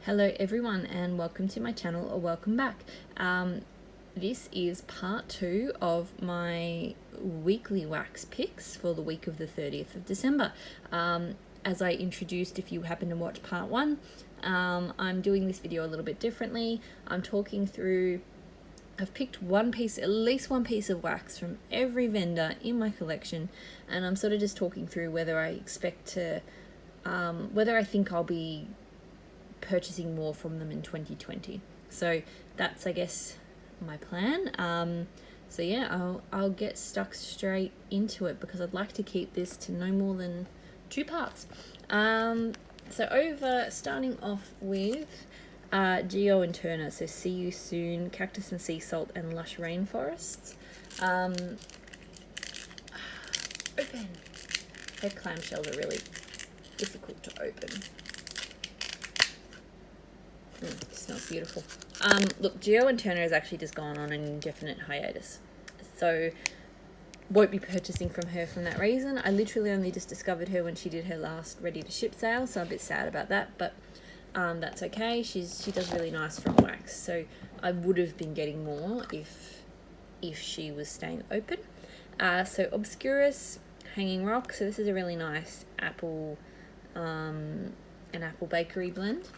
Hello everyone and welcome to my channel, or welcome back. This is part 2 of my weekly wax picks for the week of the 30th of December. As I introduced, if you happen to watch part 1, I'm doing this video a little bit differently. I'm talking through, I've picked at least one piece of wax from every vendor in my collection, and I'm sort of just talking through whether I expect to, whether I think I'll be purchasing more from them in 2020. So that's, I guess, my plan. So yeah, I'll get stuck straight into it because I'd like to keep this to no more than 2 parts. Starting off with Geo and Turner, so See You Soon, Cactus and Sea Salt, and Lush Rainforests. Open. Their clamshells are really difficult to open. Smells beautiful. Look, Geo and Turner has actually just gone on an indefinite hiatus, so won't be purchasing from her from that reason. I literally only just discovered her when she did her last ready to ship sale, so I'm a bit sad about that, but that's okay. She does really nice strong wax, so I would have been getting more if she was staying open. So Obscurus Hanging Rock. So this is a really nice apple, an apple bakery blend.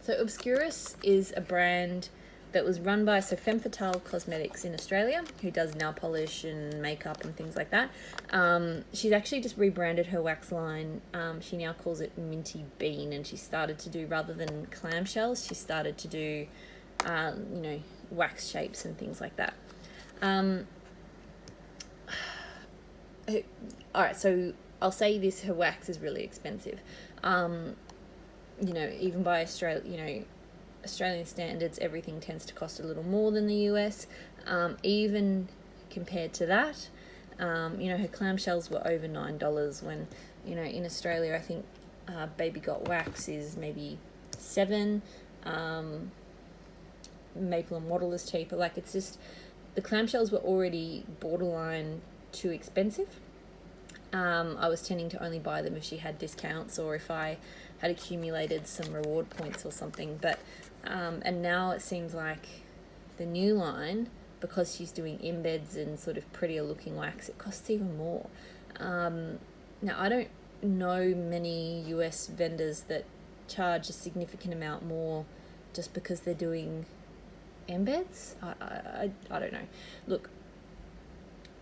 So Obscurus is a brand that was run by Femme Fatale Cosmetics in Australia, who does nail polish and makeup and things like that. She's actually just rebranded her wax line. She now calls it Minty Bean, and she started to do, rather than clamshells, she started to do, wax shapes and things like that. Alright, so I'll say this, her wax is really expensive. Even by Australian standards, everything tends to cost a little more than the US. Even compared to that, her clamshells were over $9 when, in Australia, I think Baby Got Wax is maybe $7. Maple and Wattle is cheaper. Like, it's just, the clamshells were already borderline too expensive. I was tending to only buy them if she had discounts or if I had accumulated some reward points or something. But and now it seems like the new line, because she's doing embeds and sort of prettier looking wax, it costs even more. Now, I don't know many US vendors that charge a significant amount more just because they're doing embeds. I don't know. Look,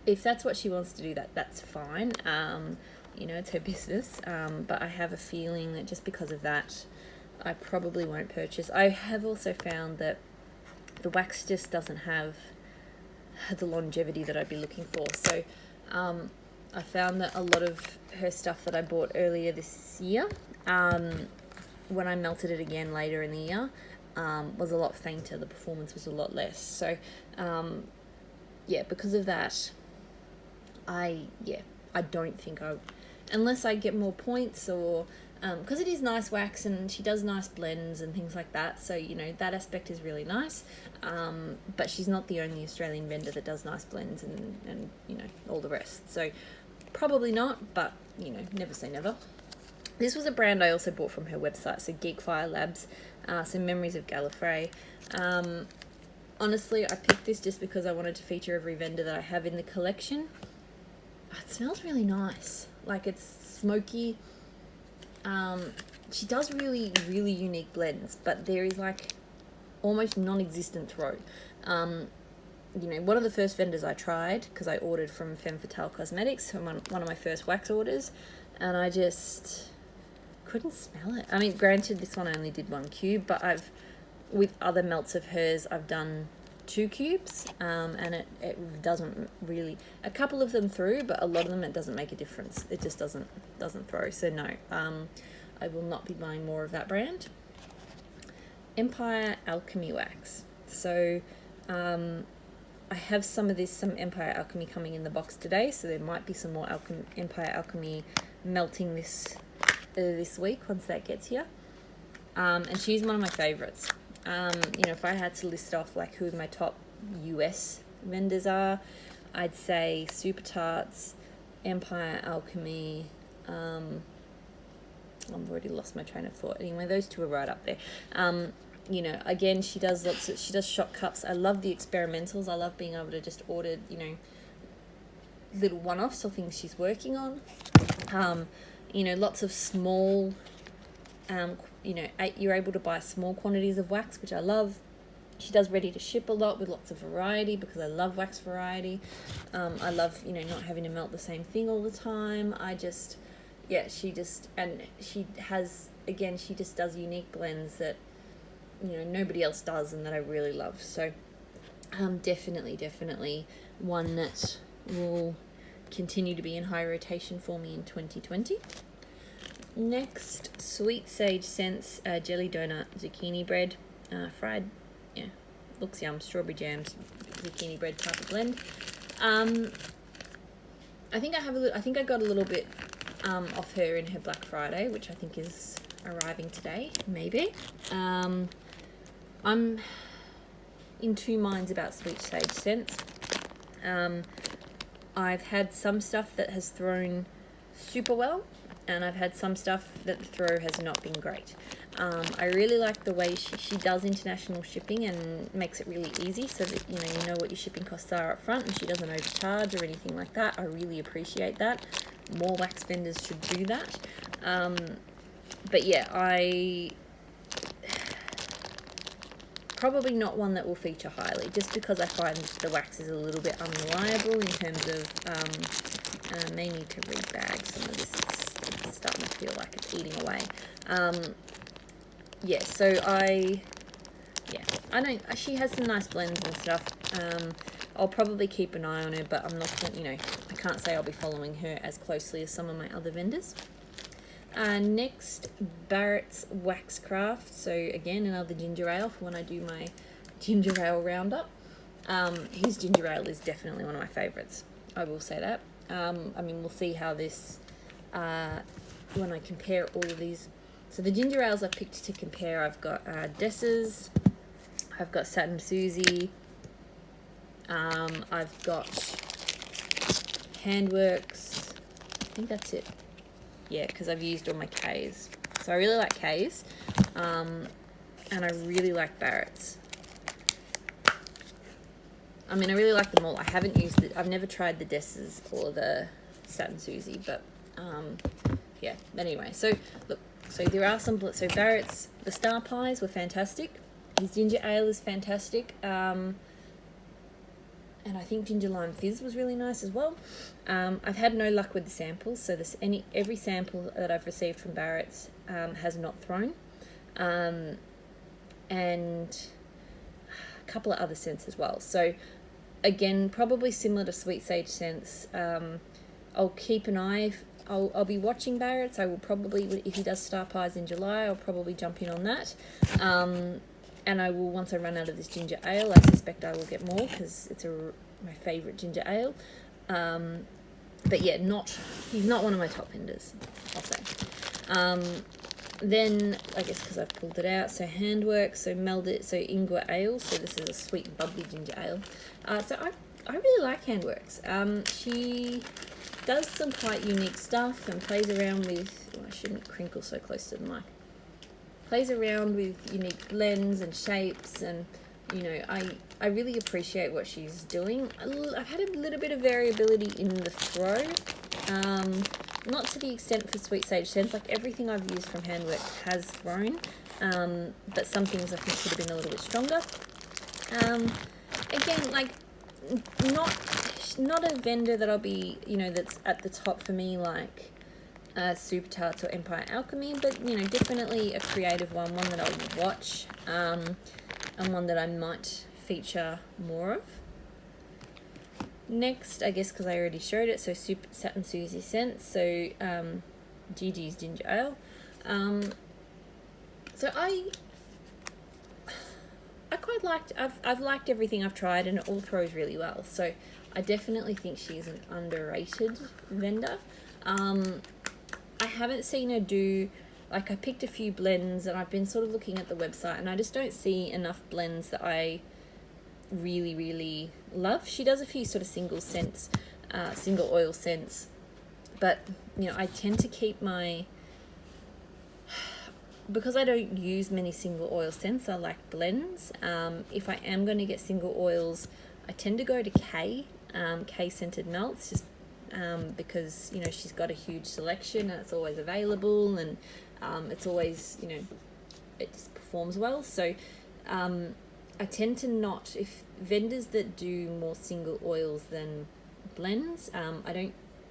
if that's what she wants to do, that's fine. It's her business. But I have a feeling that just because of that, I probably won't purchase. I have also found that the wax just doesn't have the longevity that I'd be looking for. So I found that a lot of her stuff that I bought earlier this year, when I melted it again later in the year, was a lot fainter. The performance was a lot less. So because of that, I don't think unless I get more points, or because it is nice wax and she does nice blends and things like that, so that aspect is really nice, but she's not the only Australian vendor that does nice blends and all the rest, so probably not, but never say never. This was a brand I also bought from her website, so Geekfire Labs, so Memories of Gallifrey. Honestly, I picked this just because I wanted to feature every vendor that I have in the collection. It smells really nice. Like, it's smoky. She does really, really unique blends, but there is like almost non-existent throat. One of the first vendors I tried, because I ordered from Femme Fatale Cosmetics, one of my first wax orders, and I just couldn't smell it. I mean, granted, this one I only did 1 cube, but with other melts of hers, I've done 2 cubes, and it doesn't really, a couple of them through, but a lot of them it doesn't make a difference. It just doesn't throw. So no, I will not be buying more of that brand. Empire Alchemy Wax. So I have some Empire Alchemy coming in the box today, so there might be some more Empire Alchemy melting this week once that gets here. And she's one of my favorites. If I had to list off like who my top US vendors are, I'd say Super Tarts, Empire Alchemy, I've already lost my train of thought. Anyway, those two are right up there. You know, again, she does shot cups. I love the experimentals. I love being able to just order, you know, little one-offs or things she's working on. You know, lots of small, you know, you're able to buy small quantities of wax, which I love. She does ready to ship a lot with lots of variety because I love wax variety. I love, you know, not having to melt the same thing all the time. She just does unique blends that, you know, nobody else does and that I really love. So definitely one that will continue to be in high rotation for me in 2020. Next, Sweet Sage Scents Jelly Donut Zucchini Bread, fried, yeah, looks yum, strawberry jams, zucchini bread type of blend. I think I got a little bit off her in her Black Friday, which I think is arriving today, maybe. I'm in two minds about Sweet Sage Scents. I've had some stuff that has thrown super well, and I've had some stuff that the throw has not been great. I really like the way she does international shipping and makes it really easy so that you know what your shipping costs are up front, and she doesn't overcharge or anything like that. I really appreciate that. More wax vendors should do that. But yeah, probably not one that will feature highly, just because I find the wax is a little bit unreliable in terms of, and I may need to rebag some of this. It's starting to feel like it's eating away. She has some nice blends and stuff. I'll probably keep an eye on her, but I'm not, you know, I can't say I'll be following her as closely as some of my other vendors. Next, Barrett's Waxcraft. So again, another ginger ale for when I do my ginger ale roundup. His ginger ale is definitely one of my favourites. I will say that. I mean, we'll see how this, when I compare all of these. So the ginger ales I picked to compare, I've got Dessa's, I've got Satin Susie, I've got Handworks. I think that's it. Yeah, because I've used all my K's. So I really like K's, and I really like Barrett's. I mean, I really like them all. I haven't used it. I've never tried the Dessa's or the Satin Susie, but yeah. Anyway, so look, so there are some. So Barrett's, the Star Pies were fantastic. His ginger ale is fantastic. And I think Ginger Lime Fizz was really nice as well. I've had no luck with the samples, so every sample that I've received from Barrett's has not thrown. And a couple of other scents as well. So again, probably similar to Sweet Sage Scents. I'll keep an eye. I'll be watching Barrett's. I will probably, if he does Star Pies in July, I'll probably jump in on that. And I will, once I run out of this ginger ale, I suspect I will get more because it's my favourite ginger ale. But yeah, he's not one of my top vendors, I'll say. Then, I guess because I've pulled it out, so Handwork, so Ingwer Ale, so this is a sweet bubbly ginger ale. So I really like Handworks. She does some quite unique stuff and plays around with, I shouldn't crinkle so close to the mic. Plays around with unique blends and shapes, and you know, I really appreciate what she's doing. I've had a little bit of variability in the throw, not to the extent for Sweet Sage Scents. Like everything I've used from Handworks has thrown, but some things I think could have been a little bit stronger. Again, like not a vendor that I'll be, you know, that's at the top for me, like Super Tarts or Empire Alchemy, but you know, definitely a creative one that I'll watch, and one that I might feature more of. Next, I guess because I already showed it, so Satin Susie Scents, so Gigi's Ginger Ale. So I quite liked, I've liked everything I've tried, and it all throws really well, so I definitely think she's an underrated vendor. I haven't seen her do, like I picked a few blends and I've been sort of looking at the website and I just don't see enough blends that I really, really love. She does a few sort of single oil scents, but you know, I tend to keep my because I don't use many single oil scents, I like blends. If I am going to get single oils, I tend to go to K scented melts, just because, you know, she's got a huge selection and it's always available, and it's always, you know, it just performs well. So I tend to not, if vendors that do more single oils than blends,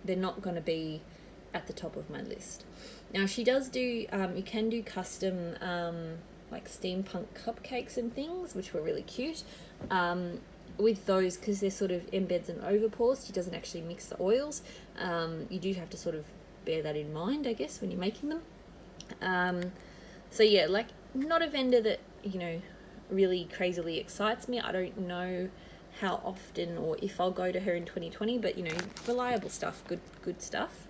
they're not going to be at the top of my list. Now she does do, you can do custom like steampunk cupcakes and things, which were really cute. With those, because they're sort of embeds and overpours, she doesn't actually mix the oils. You do have to sort of bear that in mind, I guess, when you're making them. So yeah, like, not a vendor that, you know, really crazily excites me. I don't know how often or if I'll go to her in 2020, but, you know, reliable stuff, good stuff.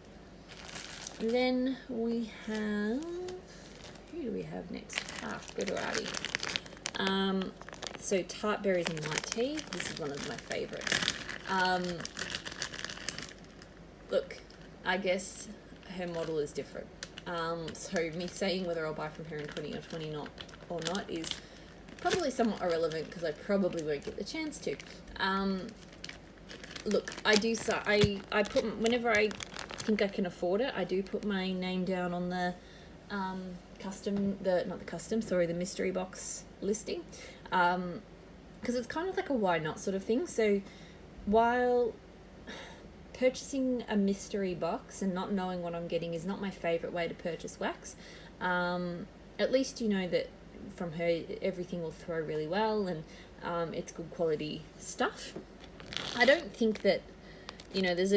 And then we have, who do we have next? Glitterati. So tart berries and white tea. This is one of my favorites. Look, I guess her model is different. So me saying whether I'll buy from her in 2020 or not is probably somewhat irrelevant, because I probably won't get the chance to. Look, I put, whenever I think I can afford it, I do put my name down on the the mystery box listing, because it's kind of like a why not sort of thing. So while purchasing a mystery box and not knowing what I'm getting is not my favorite way to purchase wax, at least you know that from her everything will throw really well, and it's good quality stuff. I don't think that, you know, there's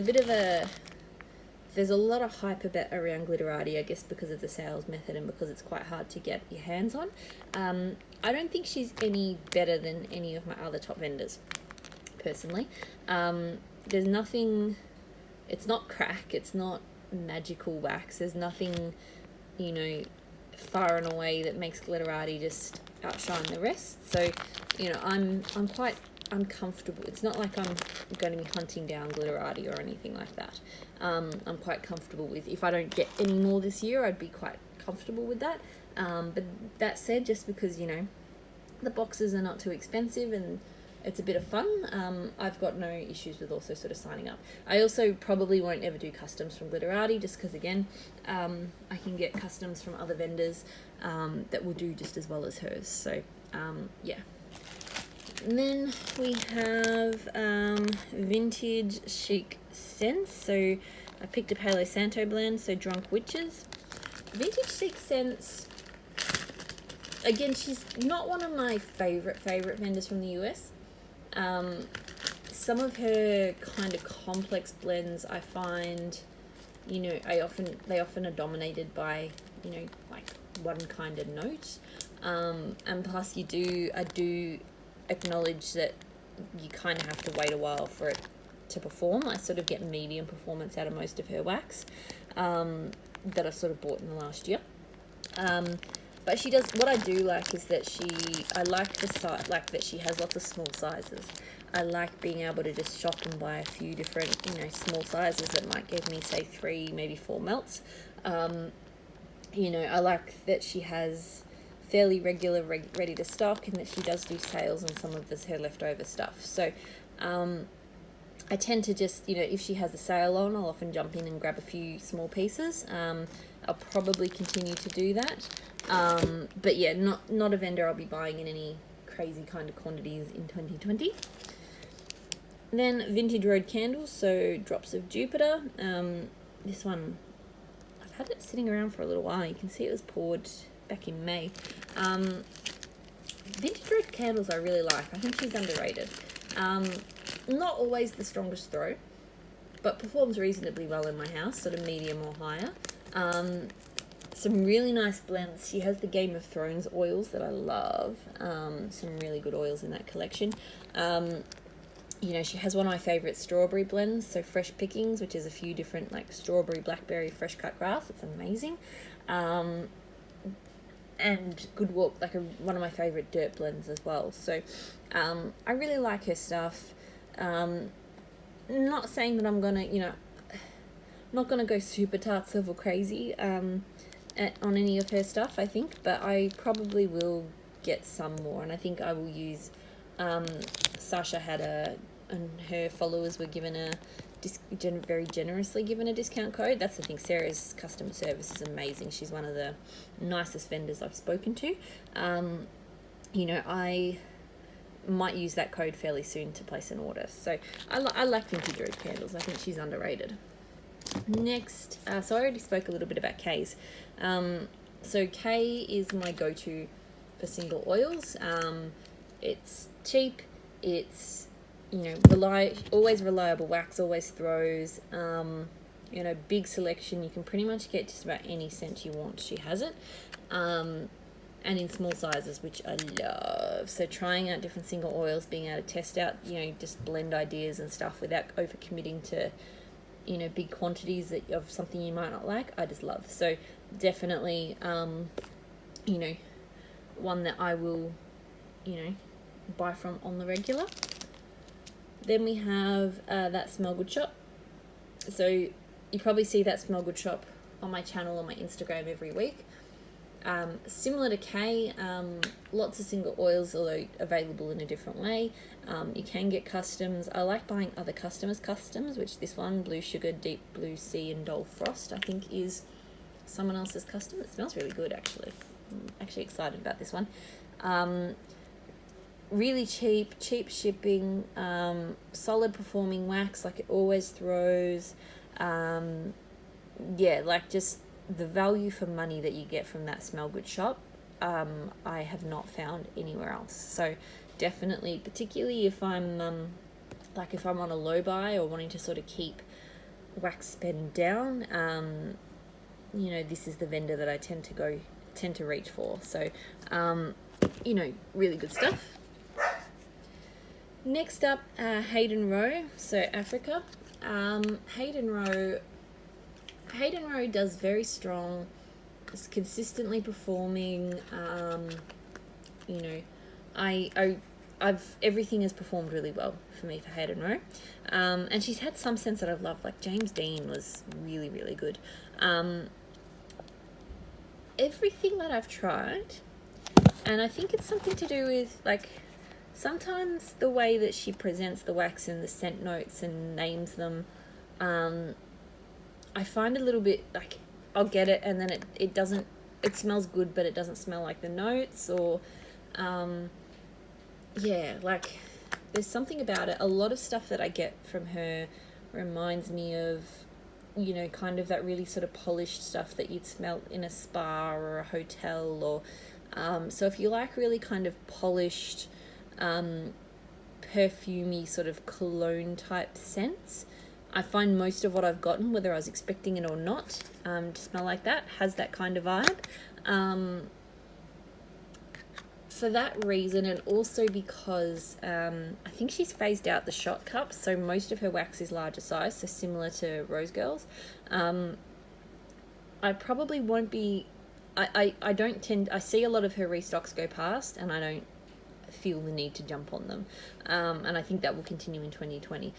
a lot of hype around Glitterati, I guess, because of the sales method and because it's quite hard to get your hands on. I don't think she's any better than any of my other top vendors, personally. There's nothing, it's not crack, it's not magical wax, there's nothing, you know, far and away that makes Glitterati just outshine the rest. So, you know, I'm comfortable. It's not like I'm going to be hunting down Glitterati or anything like that. I'm quite comfortable with, if I don't get any more this year, I'd be quite comfortable with that. But that said, just because, you know, the boxes are not too expensive and it's a bit of fun, I've got no issues with also sort of signing up. I also probably won't ever do customs from Glitterati, just because, again, I can get customs from other vendors that will do just as well as hers. So, yeah. And then we have Vintage Chic Scents. So I picked a Palo Santo blend, so Drunk Witches. Vintage Chic Scents, again, she's not one of my favorite vendors from the US. Some of her kind of complex blends, I find, you know, they often are dominated by, you know, like one kind of note. And plus I do acknowledge that you kind of have to wait a while for it to perform. I sort of get medium performance out of most of her wax that I've sort of bought in the last year. But she does, what I do like is that I like the size, like that she has lots of small sizes. I like being able to just shop and buy a few different, you know, small sizes that might give me, say, 3, maybe 4 melts. You know, I like that she has fairly regular, ready to stock, and that she does do sales on some of her leftover stuff. So I tend to just, you know, if she has a sale on, I'll often jump in and grab a few small pieces. I'll probably continue to do that. But yeah, not a vendor I'll be buying in any crazy kind of quantities in 2020. Then Vintage Road Candles, so Drops of Jupiter. This one, I've had it sitting around for a little while. You can see it was poured back in May. Vintage Road Candles I really like. I think she's underrated. Not always the strongest throw, but performs reasonably well in my house, sort of medium or higher. Some really nice blends. She has the Game of Thrones oils that I love. Some really good oils in that collection. You know, she has one of my favourite strawberry blends, so Fresh Pickings, which is a few different, like, strawberry, blackberry, fresh cut grass. It's amazing. And Good Walk, like one of my favourite dirt blends as well. So I really like her stuff. Not saying that I'm gonna, you know, not gonna go super tart silver crazy. on any of her stuff, I think, but I probably will get some more, and I think I will use, Sasha had and her followers were given a, very generously given a discount code. That's the thing, Sarah's customer service is amazing. She's one of the nicest vendors I've spoken to. You know, I might use that code fairly soon to place an order. So I like Vintage Rose candles. I think she's underrated. Next, so I already spoke a little bit about Kay's. So Kay is my go-to for single oils. It's cheap. It's, you know, always reliable wax, always throws. You know, big selection. You can pretty much get just about any scent you want. She has it. And in small sizes, which I love. So trying out different single oils, being able to test out, you know, just blend ideas and stuff without over committing to, you know, big quantities of something you might not like, I just love. So definitely, you know, one that I will, you know, buy from on the regular. Then we have That Smell Good Shop. So you probably see That Smell Good Shop on my channel, on my Instagram every week. Similar to Kay, lots of single oils, although available in a different way. You can get customs. I like buying other customers' customs, which this one, Blue Sugar, Deep Blue Sea, and Dole Frost, I think is someone else's custom. It smells really good, actually. I'm actually excited about this one. Really cheap shipping, solid performing wax, like it always throws. Yeah, like just the value for money that you get from That Smell Good Shop, I have not found anywhere else. So definitely, particularly if I'm like if I'm on a low buy or wanting to sort of keep wax spend down, you know, this is the vendor that I tend to reach for. So you know, really good stuff. Next up, Hayden Rowe, so Africa. Hayden Rowe does very strong, it's consistently performing. You know, I've everything has performed really well for me for Hayden Rowe. And she's had some scents that I've loved, like James Dean was really, really good. Everything that I've tried, and I think it's something to do with, like, sometimes the way that she presents the wax and the scent notes and names them, I find a little bit like I'll get it and then it doesn't, it smells good but it doesn't smell like the notes, or yeah, like there's something about it. A lot of stuff that I get from her reminds me of, you know, kind of that really sort of polished stuff that you'd smell in a spa or a hotel, or so if you like really kind of polished, perfumey sort of cologne type scents, I find most of what I've gotten, whether I was expecting it or not, to smell like that, has that kind of vibe. For that reason, and also because I think she's phased out the shot cups, so most of her wax is larger size, so similar to Rose Girls. I probably won't be, I see a lot of her restocks go past, and I don't feel the need to jump on them. And I think that will continue in 2020.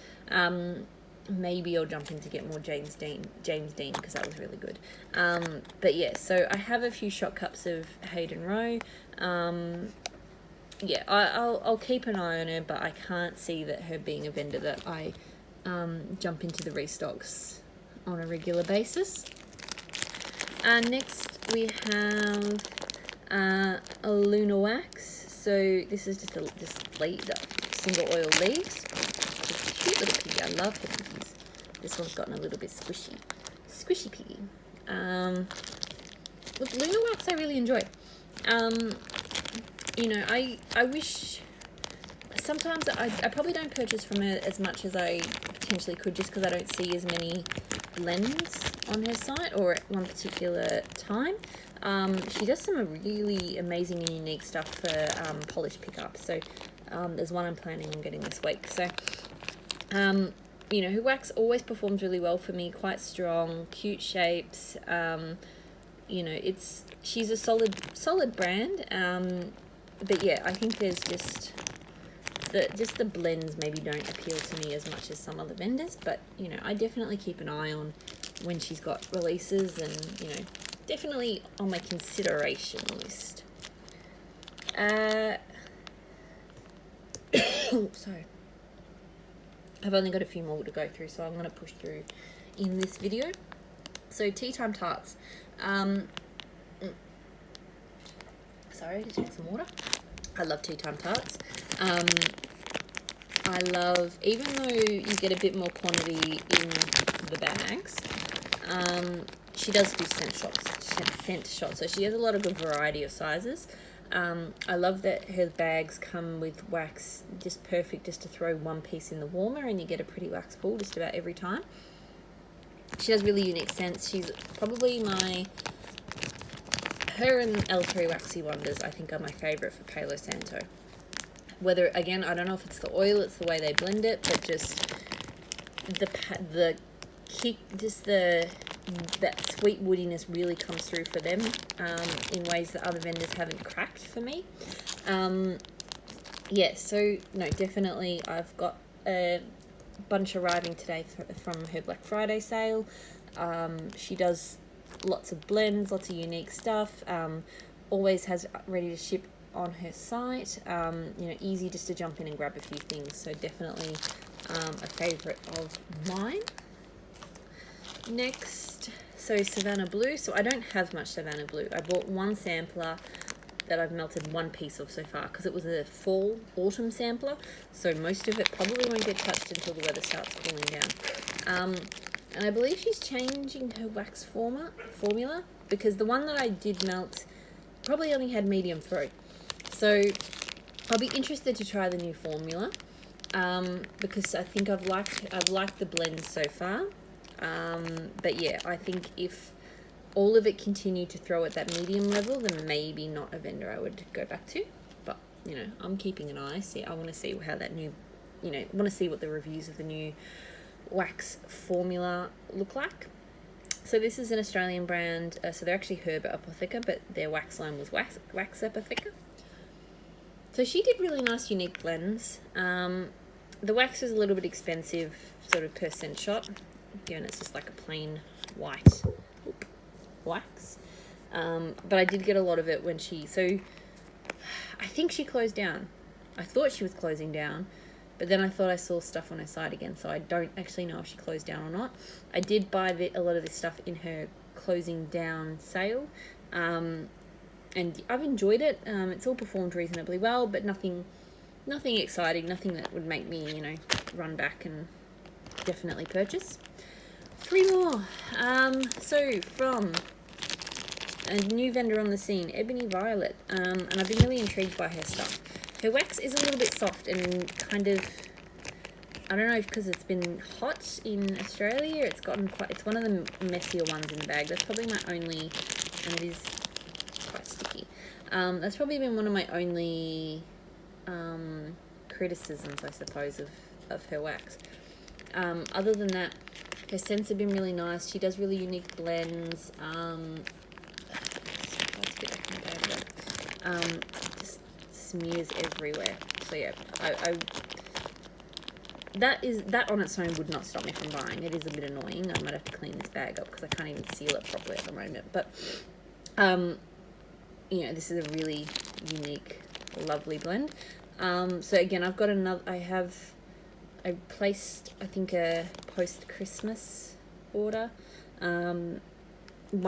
Maybe I'll jump in to get more James Dean, because that was really good. But yeah, so I have a few shot cups of Hayden Rowe. Yeah, I'll keep an eye on her, but I can't see that her being a vendor that I jump into the restocks on a regular basis. Next we have a Luna Wax. So this is just single oil leaves. It's a cute little piggy. I love the piggies. This one's gotten a little bit squishy piggy. Look, Luna Wax I really enjoy. You know, I wish sometimes I probably don't purchase from her as much as I potentially could, just because I don't see as many blends on her site or at one particular time. She does some really amazing and unique stuff for polish pickup. So there's one I'm planning on getting this week. So you know, her wax always performs really well for me. Quite strong, cute shapes. You know, she's a solid brand. But yeah, I think there's just the blends maybe don't appeal to me as much as some other vendors. But you know, I definitely keep an eye on when she's got releases, and you know, definitely on my consideration list. Oh, sorry. I've only got a few more to go through, so I'm going to push through in this video. So, tea time tarts. Sorry, to take some water. I love tea time tarts. I love, even though you get a bit more quantity in the bags, she does do scent shots. So she has a lot of good variety of sizes. I love that her bags come with wax just perfect just to throw one piece in the warmer and you get a pretty wax pool just about every time. She does really unique scents. She's probably her and L3 Waxy Wonders I think are my favourite for Palo Santo. Whether, again, I don't know if it's the oil, it's the way they blend it, but just the kick, just that sweet woodiness really comes through for them in ways that other vendors haven't cracked for me. Yeah, so no, definitely I've got a bunch arriving today from her Black Friday sale. She does lots of blends, lots of unique stuff, always has ready to ship on her site, easy just to jump in and grab a few things, so definitely a favourite of mine. Next, so Savannah Blue. So I don't have much Savannah Blue. I bought one sampler that I've melted one piece of so far because it was a autumn sampler, so most of it probably won't get touched until the weather starts cooling down. And I believe she's changing her wax formula because the one that I did melt probably only had medium throat. So I'll be interested to try the new formula because I think I've liked the blend so far. But yeah, I think if all of it continued to throw at that medium level, then maybe not a vendor I would go back to. But I'm keeping an eye. I want to see how that new, want to see what the reviews of the new wax formula look like. So this is an Australian brand. So they're actually Herb Apotheca, but their wax line was Wax Apotheca. So she did really nice, unique blends. The wax was a little bit expensive, sort of per cent shot, given it's just like a plain white wax. But I did get a lot of it when so I think she closed down. I thought she was closing down, but then I thought I saw stuff on her site again, so I don't actually know if she closed down or not. I did buy a lot of this stuff in her closing down sale, and I've enjoyed it. It's all performed reasonably well, but nothing exciting, nothing that would make me, run back and definitely purchase. 3 more. So from a new vendor on the scene, Ebony Violet, and I've been really intrigued by her stuff. Her wax is a little bit soft and kind of, I don't know if because it's been hot in Australia, it's one of the messier ones in the bag. That's probably my only, and it is quite sticky. That's probably been one of my only criticisms, I suppose, of her wax. Other than that, her scents have been really nice. She does really unique blends. Just smears everywhere. So yeah, that on its own would not stop me from buying. It is a bit annoying. I might have to clean this bag up because I can't even seal it properly at the moment. But this is a really unique, lovely blend. So again, I've got another. I placed, I think, a post-Christmas order. One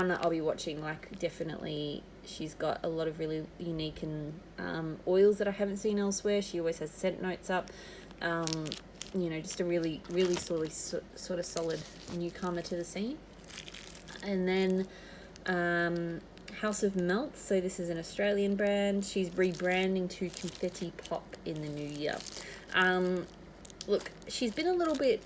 that I'll be watching, definitely she's got a lot of really unique and oils that I haven't seen elsewhere. She always has scent notes up. Just a really, really sort of solid newcomer to the scene. And then House of Melts. So this is an Australian brand. She's rebranding to Confetti Pop in the new year. Look, she's been a little bit,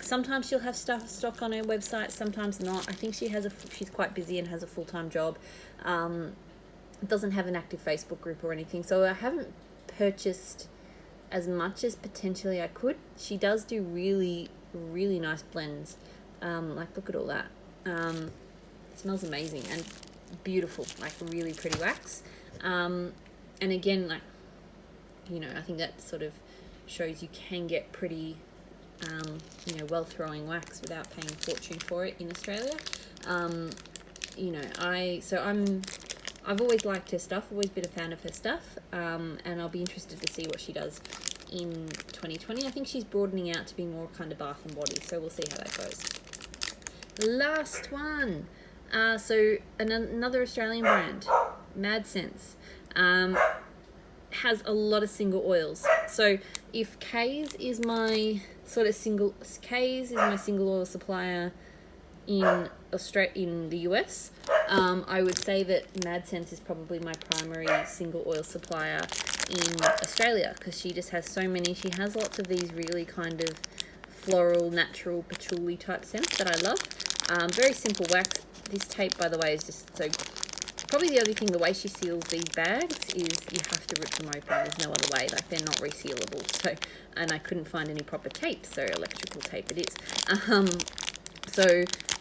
sometimes she'll have stock on her website, sometimes not. I think she's quite busy and has a full-time job. Doesn't have an active Facebook group or anything, so I haven't purchased as much as potentially I could. She does do really, really nice blends. Look at all that. It smells amazing and beautiful, really pretty wax. And again, I think that sort of shows you can get pretty you know, well throwing wax without paying a fortune for it in Australia. You know, I've always liked her stuff, always been a fan of her stuff, and I'll be interested to see what she does in 2020. I think she's broadening out to be more kind of bath and body, so we'll see how that goes. Last one. So another Australian brand, Mad Sense, has a lot of single oils. So if K's is my single oil supplier in the US, I would say that Mad Sense is probably my primary single oil supplier in Australia, because she just has so many. She has lots of these really kind of floral, natural, patchouli type scents that I love. Very simple wax. This tape, by the way, is just so... Probably the other thing, the way she seals these bags is you have to rip them open. There's no other way. Like, they're not resealable. So, and I couldn't find any proper tape, so electrical tape it is.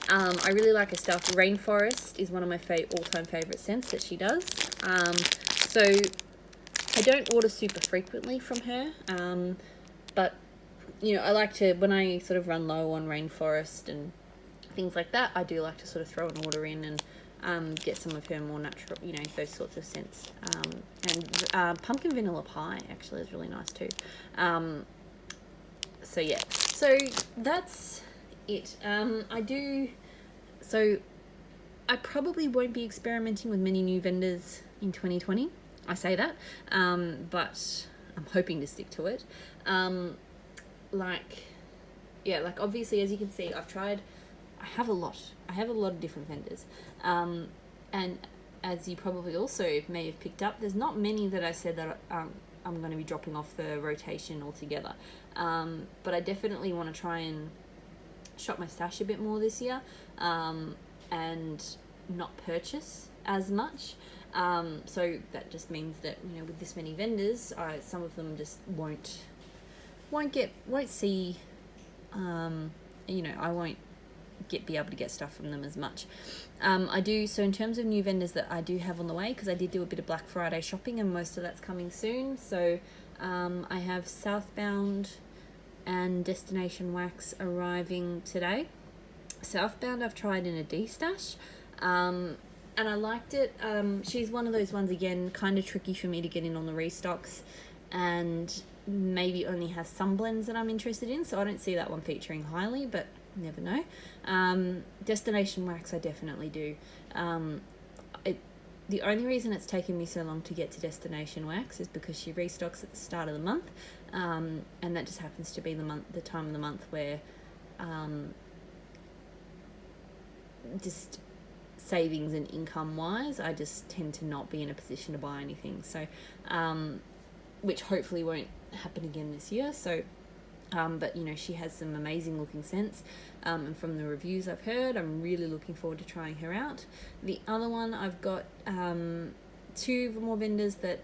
I really like her stuff. Rainforest is one of my all-time favorite scents that she does. So I don't order super frequently from her, but you know, I like to, when I sort of run low on Rainforest and things like that, I do like to sort of throw an order in and get some of her more natural, you know, those sorts of scents. And pumpkin vanilla pie actually is really nice too. So yeah, so that's it. I probably won't be experimenting with many new vendors in 2020. I say that, but I'm hoping to stick to it. Like obviously, as you can see, I have a lot of different vendors. And as you probably also may have picked up, there's not many that I said that I'm going to be dropping off the rotation altogether. But I definitely want to try and shop my stash a bit more this year, and not purchase as much. So that just means that, you know, with this many vendors, some of them just won't see, you know, I won't be able to get stuff from them as much. So in terms of new vendors that I do have on the way, because I did do a bit of Black Friday shopping and most of that's coming soon. So I have Southbound and Destination Wax arriving today. Southbound I've tried in a D-stash, and I liked it. She's one of those ones, again, kind of tricky for me to get in on the restocks, and maybe only has some blends that I'm interested in, so I don't see that one featuring highly, but never know. Destination Wax I definitely do. The only reason it's taken me so long to get to Destination Wax is because she restocks at the start of the month, and that just happens to be the time of the month where just savings and income wise, I just tend to not be in a position to buy anything. So, which hopefully won't happen again this year. So, but you know, she has some amazing looking scents, and from the reviews I've heard, I'm really looking forward to trying her out. The other one, I've got 2 more vendors that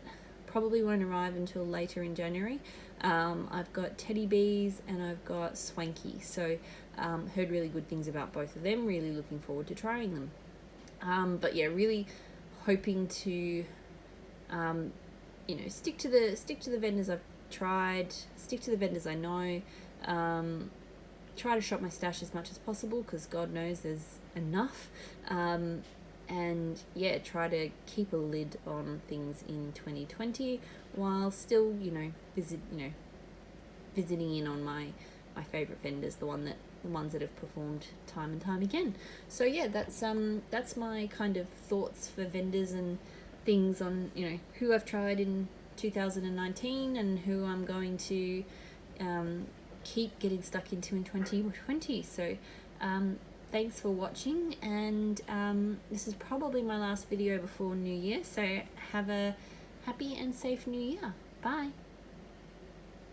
probably won't arrive until later in January. I've got Teddy Bees and I've got Swanky. So heard really good things about both of them. Really looking forward to trying them. But yeah, really hoping to you know, stick to the vendors I've tried, stick to the vendors I know, try to shop my stash as much as possible, because God knows there's enough, and yeah, try to keep a lid on things in 2020 while still, you know, visiting in on my favorite vendors, the ones that have performed time and time again. So yeah, that's my kind of thoughts for vendors and things on, you know, who I've tried in 2019 and who I'm going to keep getting stuck into in 2020. So thanks for watching, and this is probably my last video before New Year, so have a happy and safe New Year. Bye.